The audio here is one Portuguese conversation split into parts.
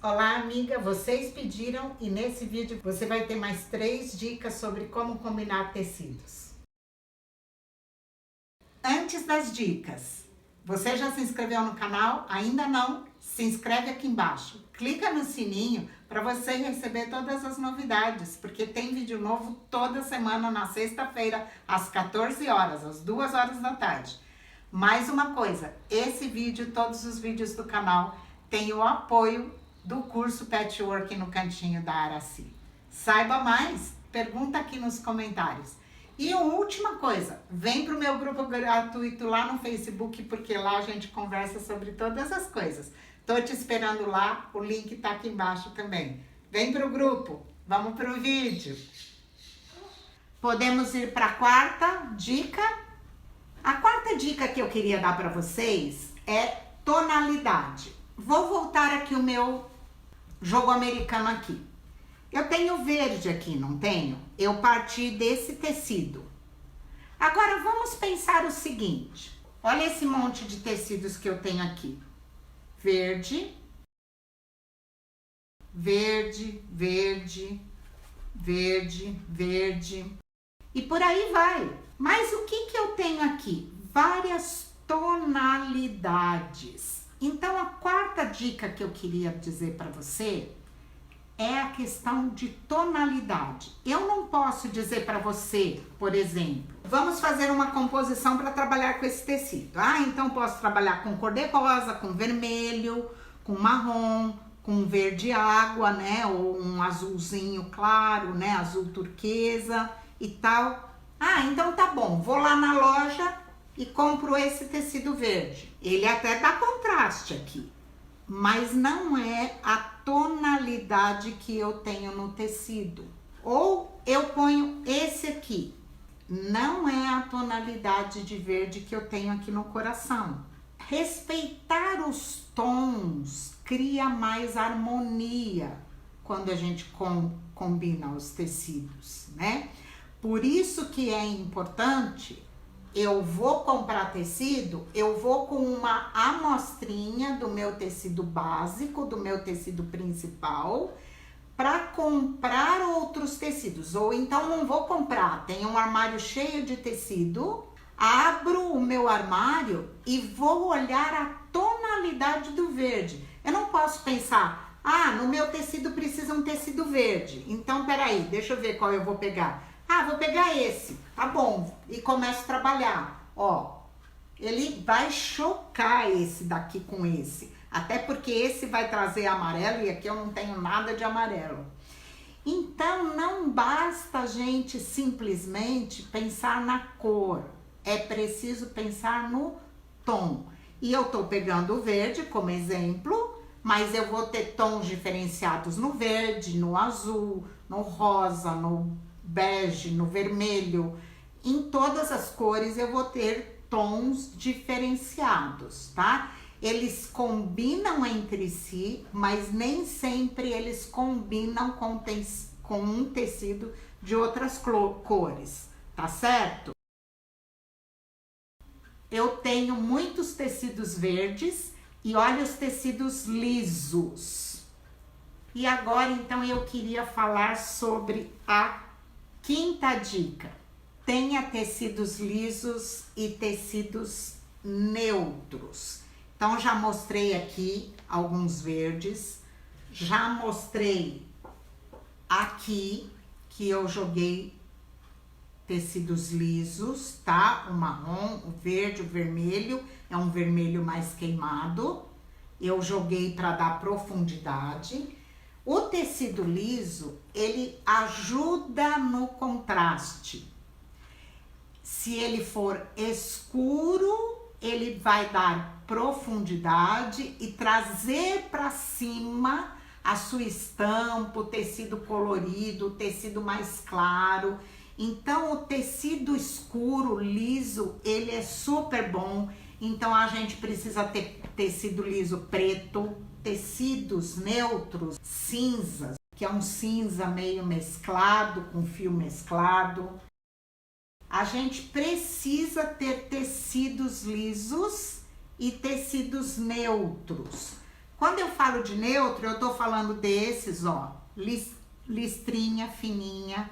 Olá, amiga! Vocês pediram e nesse vídeo você vai ter mais 3 dicas sobre como combinar tecidos. Antes das dicas, você já se inscreveu no canal? Ainda não? Se inscreve aqui embaixo. Clica no sininho para você receber todas as novidades, porque tem vídeo novo toda semana na sexta-feira, às 14 horas, às 2 horas da tarde. Mais uma coisa, esse vídeo, todos os vídeos do canal, tem o apoio do curso Patchwork no cantinho da Araci. Saiba mais, pergunta aqui nos comentários. E última coisa, vem pro meu grupo gratuito lá no Facebook, porque lá a gente conversa sobre todas as coisas. Tô te esperando lá, o link tá aqui embaixo também. Vem pro grupo, vamos pro vídeo. Podemos ir para a quarta dica. A quarta dica que eu queria dar para vocês é tonalidade. Vou voltar aqui o meu jogo americano aqui. Eu tenho verde aqui, não tenho? Eu parti desse tecido. Agora vamos pensar o seguinte. Olha esse monte de tecidos que eu tenho aqui. Verde, verde, verde, verde, verde. E por aí vai. Mas o que eu tenho aqui? Várias tonalidades. Então, a quarta dica que eu queria dizer para você é a questão de tonalidade. Eu não posso dizer para você, por exemplo, vamos fazer uma composição para trabalhar com esse tecido. Então posso trabalhar com cor-de-rosa, com vermelho, com marrom, com verde água, né? Ou um azulzinho claro, né? Azul turquesa e tal. Então tá bom, vou lá na loja e compro esse tecido verde. Ele até dá contraste aqui, mas não é a tonalidade que eu tenho no tecido. Ou eu ponho esse aqui, não é a tonalidade de verde que eu tenho aqui no coração. Respeitar os tons cria mais harmonia quando a gente combina os tecidos, né? Por isso que é importante, eu vou comprar tecido, eu vou com uma amostrinha do meu tecido básico, do meu tecido principal, para comprar outros tecidos. Ou então não vou comprar, tem um armário cheio de tecido, abro o meu armário e vou olhar a tonalidade do verde. Eu não posso pensar, no meu tecido precisa um tecido verde, então peraí, deixa eu ver qual eu vou pegar. Vou pegar esse, tá bom, e começo a trabalhar. Ele vai chocar esse daqui com esse, até porque esse vai trazer amarelo e aqui eu não tenho nada de amarelo. Então, não basta a gente simplesmente pensar na cor, é preciso pensar no tom. E eu tô pegando o verde como exemplo, mas eu vou ter tons diferenciados no verde, no azul, no rosa, no bege, no vermelho. Em todas as cores eu vou ter tons diferenciados, tá? Eles combinam entre si, mas nem sempre eles combinam com um tecido de outras cores, tá certo? Eu tenho muitos tecidos verdes e olha os tecidos lisos. E agora, então, eu queria falar sobre a quinta dica. Tenha tecidos lisos e tecidos neutros. Então, já mostrei aqui alguns verdes. Já mostrei aqui que eu joguei tecidos lisos, tá? O marrom, o verde, o vermelho. É um vermelho mais queimado. Eu joguei para dar profundidade. O tecido liso, ele ajuda no contraste. Se ele for escuro, ele vai dar profundidade e trazer para cima a sua estampa, o tecido colorido, o tecido mais claro. Então, o tecido escuro, liso, ele é super bom. Então, a gente precisa ter tecido liso preto, tecidos neutros, cinzas, que é um cinza meio mesclado, com fio mesclado. A gente precisa ter tecidos lisos e tecidos neutros. Quando eu falo de neutro, eu tô falando desses, ó, listrinha fininha,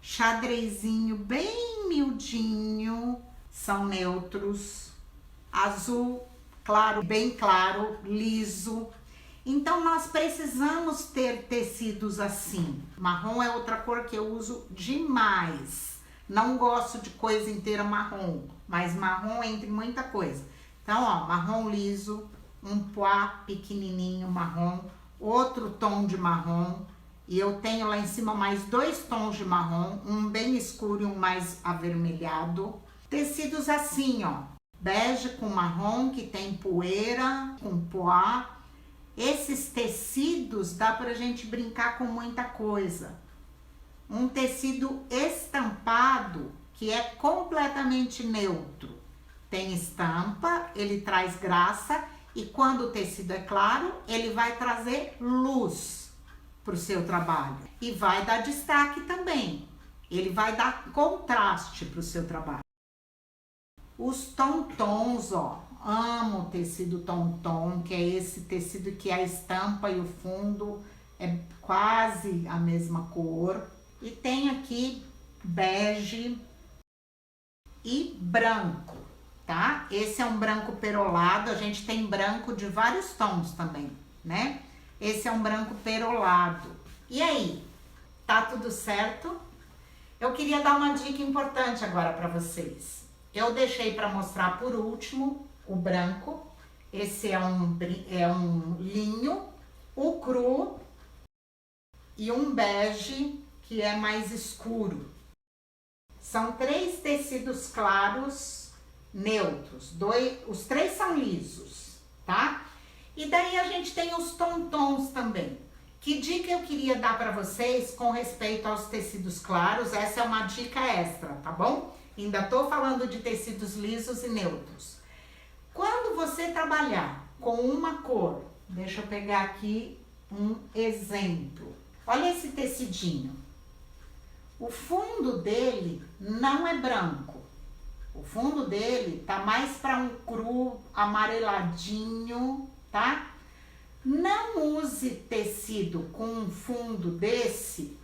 xadrezinho bem miudinho, são neutros, azul claro, bem claro, liso. Então nós precisamos ter tecidos assim. Marrom é outra cor que eu uso demais. Não gosto de coisa inteira marrom, mas marrom entre muita coisa. Então, ó, marrom liso, um pois pequenininho marrom, outro tom de marrom, e eu tenho lá em cima mais 2 tons de marrom, um bem escuro e um mais avermelhado. Tecidos assim, ó, bege com marrom, que tem poeira, com pois. Esses tecidos dá pra gente brincar com muita coisa. Um tecido estampado, que é completamente neutro. Tem estampa, ele traz graça, e quando o tecido é claro, ele vai trazer luz para o seu trabalho. E vai dar destaque também. Ele vai dar contraste para o seu trabalho. Os tontons, ó. Amo o tecido tonton, que é esse tecido que a estampa e o fundo é quase a mesma cor. E tem aqui bege e branco, tá? Esse é um branco perolado, a gente tem branco de vários tons também, né? Esse é um branco perolado. E aí, tá tudo certo? Eu queria dar uma dica importante agora para vocês. Eu deixei para mostrar por último o branco. Esse é um linho, o cru e um bege que é mais escuro. São 3 tecidos claros neutros. Os 3 são lisos, tá? E daí a gente tem os tontons também. Que dica eu queria dar para vocês com respeito aos tecidos claros? Essa é uma dica extra, tá bom? Ainda tô falando de tecidos lisos e neutros. Quando você trabalhar com uma cor, deixa eu pegar aqui um exemplo. Olha esse tecidinho. O fundo dele não é branco. O fundo dele tá mais para um cru amareladinho, tá? Não use tecido com um fundo desse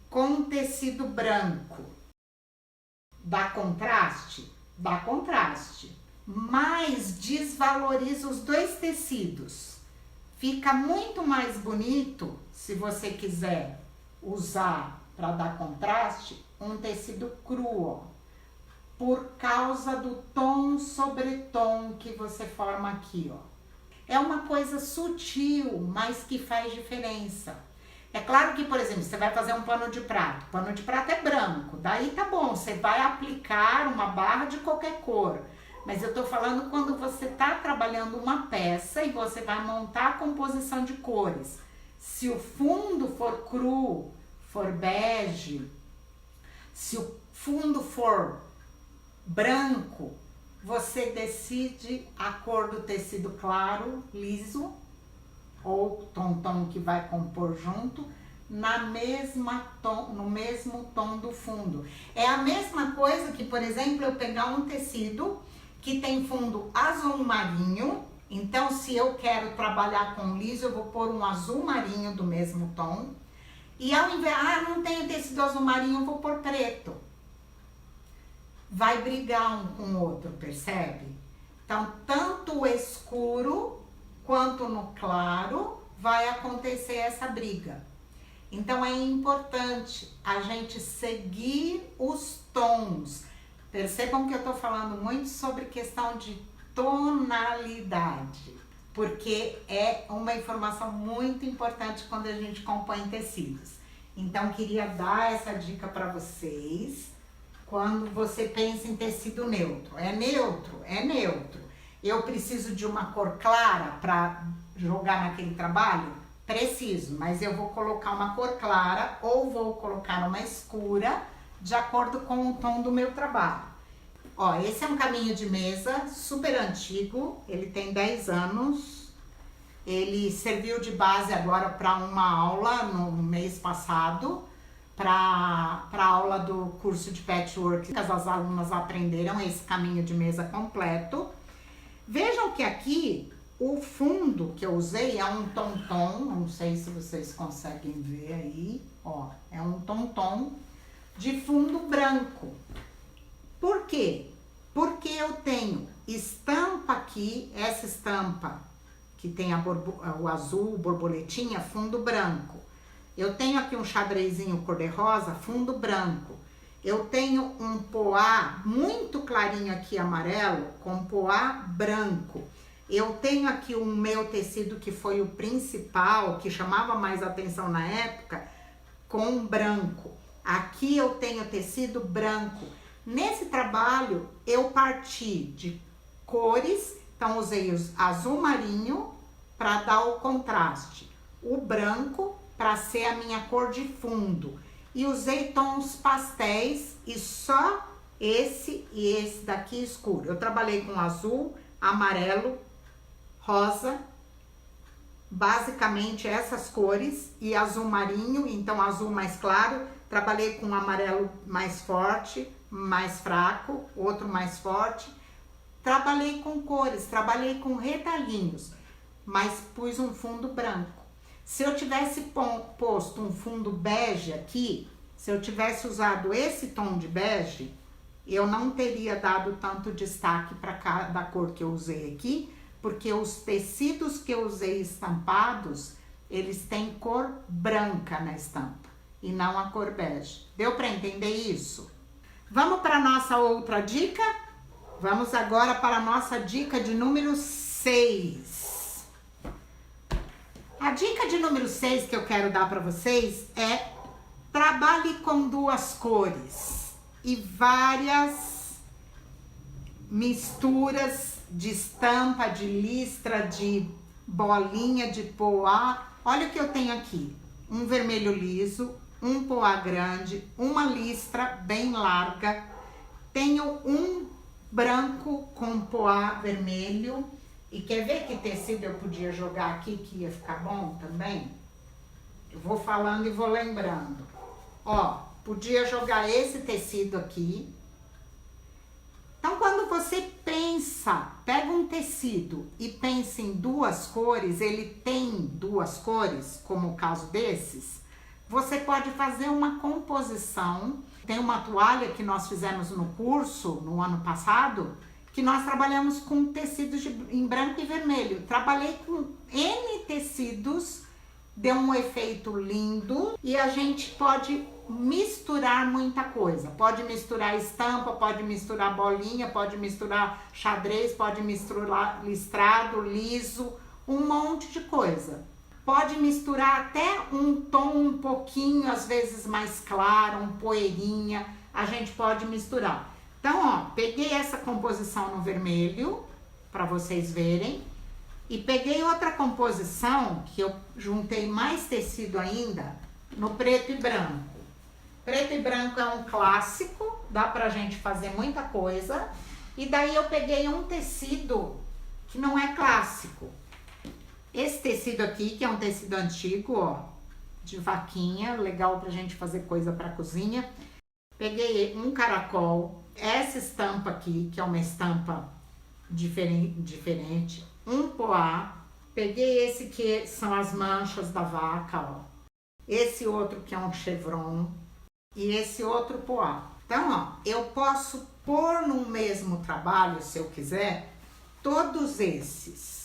com tecido branco. Dá contraste? Dá contraste. Mas desvaloriza os 2 tecidos. Fica muito mais bonito se você quiser usar para dar contraste um tecido cru, ó, por causa do tom sobre tom que você forma aqui, ó. É uma coisa sutil, mas que faz diferença. É claro que, por exemplo, você vai fazer um pano de prato. O pano de prato é branco, daí tá bom, você vai aplicar uma barra de qualquer cor. Mas eu tô falando quando você tá trabalhando uma peça e você vai montar a composição de cores. Se o fundo for cru, for bege, se o fundo for branco, você decide a cor do tecido claro, liso, ou tom que vai compor junto, no mesmo tom do fundo. É a mesma coisa que, por exemplo, eu pegar um tecido que tem fundo azul marinho. Então, se eu quero trabalhar com liso, eu vou pôr um azul marinho do mesmo tom. E ao invés, não tenho tecido azul marinho, eu vou pôr preto. Vai brigar um com o outro, percebe? Então, tanto o escuro quanto no claro vai acontecer essa briga. Então, é importante a gente seguir os tons. Percebam que eu tô falando muito sobre questão de tonalidade, porque é uma informação muito importante quando a gente compõe tecidos. Então, queria dar essa dica para vocês. Quando você pensa em tecido neutro, é neutro, é neutro. Eu preciso de uma cor clara para jogar naquele trabalho? Preciso, mas eu vou colocar uma cor clara ou vou colocar uma escura de acordo com o tom do meu trabalho. Ó, esse é um caminho de mesa super antigo, ele tem 10 anos. Ele serviu de base agora para uma aula no mês passado, para a aula do curso de patchwork, que as alunas aprenderam esse caminho de mesa completo. Vejam que aqui O fundo que eu usei é um tom-tom, não sei se vocês conseguem ver aí, ó, é um tom-tom de fundo branco. Por quê? Porque eu tenho estampa aqui, essa estampa que tem o azul, borboletinha, fundo branco. Eu tenho aqui um xadrezinho cor-de-rosa, fundo branco. Eu tenho um poá muito clarinho aqui, amarelo, com poá branco. Eu tenho aqui o meu tecido que foi o principal, que chamava mais atenção na época, com branco. Aqui eu tenho tecido branco. Nesse trabalho, eu parti de cores, então usei o azul marinho para dar o contraste, o branco para ser a minha cor de fundo, e usei tons pastéis e só esse e esse daqui escuro. Eu trabalhei com azul, amarelo, rosa, basicamente essas cores, e azul marinho, então azul mais claro. Trabalhei com amarelo mais forte, mais fraco, outro mais forte. Trabalhei com cores, trabalhei com retalhinhos, mas pus um fundo branco. Se eu tivesse posto um fundo bege aqui, se eu tivesse usado esse tom de bege, eu não teria dado tanto destaque para cada cor que eu usei aqui, porque os tecidos que eu usei estampados, eles têm cor branca na estampa e não a cor bege. Deu para entender isso? Vamos para a nossa outra dica? Vamos agora para a nossa dica de número 6. A dica de número 6 que eu quero dar para vocês é: trabalhe com duas cores e várias misturas de estampa, de listra, de bolinha, de poá. Olha o que eu tenho aqui: um vermelho liso, um poá grande, uma listra bem larga, tenho um branco com poá vermelho. E quer ver que tecido eu podia jogar aqui que ia ficar bom também? Eu vou falando e vou lembrando. Ó, podia jogar esse tecido aqui. Então, quando você pensa, pega um tecido e pensa em duas cores, ele tem duas cores, como o caso desses, você pode fazer uma composição. Tem uma toalha que nós fizemos no curso, no ano passado, que nós trabalhamos com tecidos em branco e vermelho. Trabalhei com N tecidos, deu um efeito lindo, e a gente pode misturar muita coisa. Pode misturar estampa, pode misturar bolinha, pode misturar xadrez, pode misturar listrado, liso, um monte de coisa. Pode misturar até um tom um pouquinho, às vezes mais claro, um poeirinha, a gente pode misturar. Então, ó, peguei essa composição no vermelho, para vocês verem, e peguei outra composição, que eu juntei mais tecido ainda, no preto e branco. Preto e branco é um clássico, dá pra gente fazer muita coisa, e daí eu peguei um tecido que não é clássico. Esse tecido aqui, que é um tecido antigo, ó, de vaquinha, legal pra gente fazer coisa pra cozinha. Peguei um caracol, essa estampa aqui, que é uma estampa diferente, um poá. Peguei esse que são as manchas da vaca, ó. Esse outro que é um chevron e esse outro poá. Então, ó, eu posso pôr no mesmo trabalho, se eu quiser, todos esses.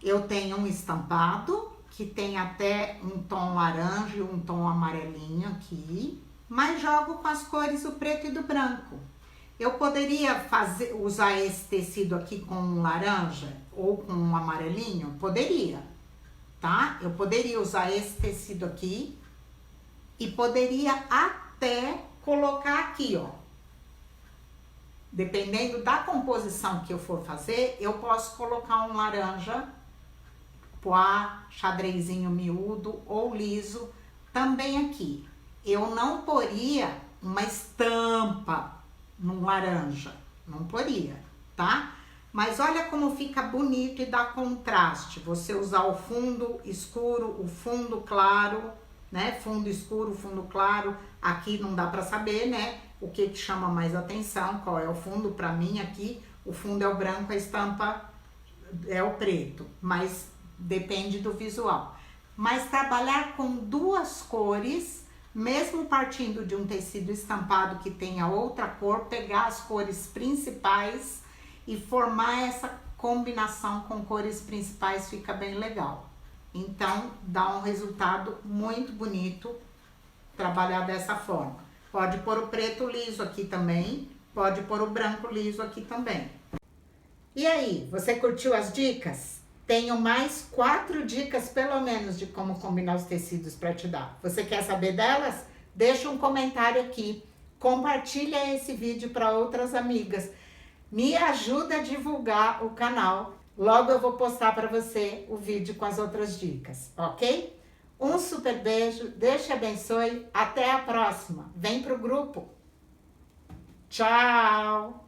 Eu tenho um estampado, que tem até um tom laranja e um tom amarelinho aqui, mas jogo com as cores do preto e do branco. Eu poderia usar esse tecido aqui com um laranja ou com um amarelinho? Poderia, tá? Eu poderia usar esse tecido aqui e poderia até colocar aqui, ó. Dependendo da composição que eu for fazer, eu posso colocar um laranja, poá, xadrezinho miúdo ou liso também aqui. Eu não poria uma estampa num laranja, não poria, tá? Mas olha como fica bonito e dá contraste. Você usar o fundo escuro, o fundo claro, né? Fundo escuro, fundo claro. Aqui não dá pra saber, né? O que chama mais atenção, qual é o fundo. Pra mim aqui, o fundo é o branco, a estampa é o preto, mas depende do visual. Mas trabalhar com duas cores, mesmo partindo de um tecido estampado que tenha outra cor, pegar as cores principais e formar essa combinação com cores principais fica bem legal. Então, dá um resultado muito bonito trabalhar dessa forma. Pode pôr o preto liso aqui também, pode pôr o branco liso aqui também. E aí, você curtiu as dicas? Tenho mais 4 dicas, pelo menos, de como combinar os tecidos para te dar. Você quer saber delas? Deixa um comentário aqui. Compartilha esse vídeo para outras amigas. Me ajuda a divulgar o canal. Logo eu vou postar para você o vídeo com as outras dicas, ok? Um super beijo, Deus te abençoe. Até a próxima. Vem pro grupo. Tchau!